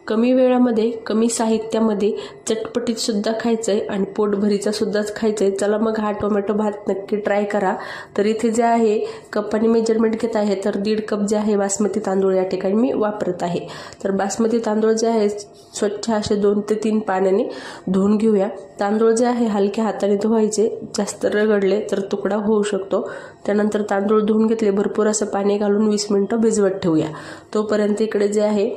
कमी वेळामध्ये कमी साहित्यामध्ये चटपटीत सुद्धा खायचंय आणि पोटभरीचा सुद्धाच खायचंय। चला मग हा टोमॅटो भात नक्की ट्राय करा। तर इथे जे आहे कपाने मेजरमेंट घेत आहे तर 1.5 कप जे आहे बासमती तांदूळ या ठिकाणी मी वापरत आहे। तर बासमती तांदूळ जे आहे स्वच्छ असे 2 ते 3 पाण्याने धुवून घेऊया। तांदूळ जे आहे हलक्या हाताने धुवायचे, जास्त रगडले तर तुकडा होऊ शकतो। त्यानंतर तांदूळ धुवून घेतले, भरपूर असं पाणी घालून 20 मिनिटं भिजवत ठेवूया। तोपर्यंत इकडे जे आहे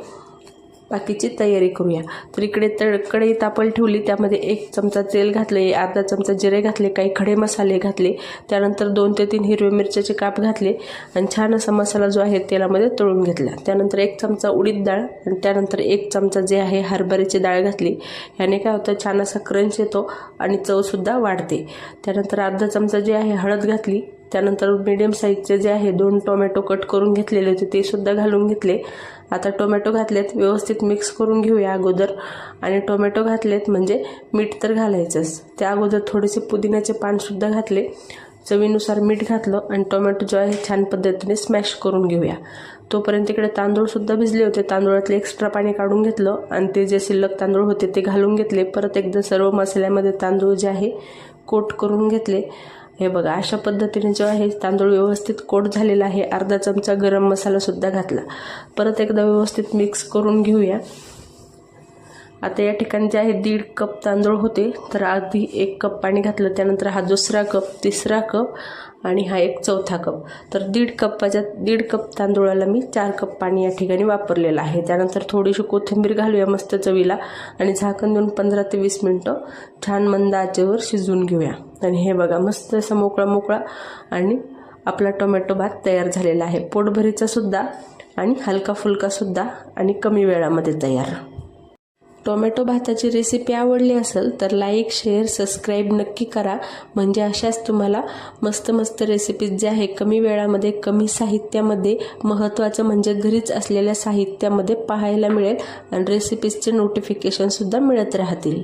बाकीची तयारी करूया। तर इकडे कढई तापवायला ठेवली, त्यामध्ये 1 चमचा तेल घातले, अर्धा चमचा जिरे घातले, काही खडे मसाले घातले, त्यानंतर 2 ते 3 हिरव्या मिरच्याचे काप घातले आणि छान असा मसाला जो आहे तेलामध्ये तळून घेतला। त्यानंतर 1 चमचा उडीद डाळ आणि त्यानंतर 1 चमचा जे आहे हरभऱ्याची डाळ घातली। याने काय होतं, छान असा क्रंच येतो आणि चव सुद्धा वाढते। त्यानंतर अर्धा चमचा जे आहे हळद घातली। त्यानंतर मीडियम साईजचे जे आहे 2 टोमॅटो कट करून घेतलेले होते ते सुद्धा घालून घेतले। आता टोमॅटो घातलेत, व्यवस्थित मिक्स करून घेऊया अगोदर। आणि टोमॅटो घातलेत म्हणजे मीठ तर घालायचंच, त्या अगोदर थोडेसे पुदिन्याचे पान सुद्धा घातले, चवीनुसार मीठ घातलं आणि टोमॅटो जो आहे छान पद्धतीने स्मॅश करून घेऊया। तोपर्यंत इकडे तांदूळ सुद्धा भिजले होते, तांदूळातले एक्स्ट्रा पाणी काढून घेतलं आणि ते जे शिल्लक तांदूळ होते ते घालून घेतले। परत एकदा सर्व मसाल्यामध्ये तांदूळ जे आहे कोट करून घेतले। हे बघा अशा पद्धतीने जो आहे तांदूळ व्यवस्थित कोट झालेला आहे। अर्धा चमचा गरम मसाला सुद्धा घातला, परत एकदा व्यवस्थित मिक्स करून घेऊया। आता या ठिकाणी जे आहे 1.5 कप तांदूळ होते तर आधी 1 कप पाणी घातलं, त्यानंतर हा 2रा कप, 3रा कप आणि हा 1 चौथा कप। तर 1.5 कप तांदूळाला मी 4 कप पाणी या ठिकाणी वापरलेलं आहे। त्यानंतर थोडीशी कोथिंबीर घालूया मस्त चवीला आणि झाकण देऊन 15 ते 20 मिनिटं छान मंद आचेवर शिजवून घेऊया। आणि हे बघा मस्त असा मोकळा आणि आपला टोमॅटो भात तयार झालेला आहे, पोटभरीचा सुद्धा आणि हलका फुलका सुद्धा आणि कमी वेळामध्ये तयार। टोमॅटो भाताची रेसिपी आवडली असेल तर लाईक, शेअर, सबस्क्राईब नक्की करा, म्हणजे अशाच तुम्हाला मस्त रेसिपीज जे आहे कमी वेळामध्ये कमी साहित्यामध्ये, महत्त्वाचं म्हणजे घरीच असलेल्या साहित्यामध्ये पाहायला मिळेल आणि रेसिपीजचे नोटिफिकेशन सुद्धा मिळत राहतील।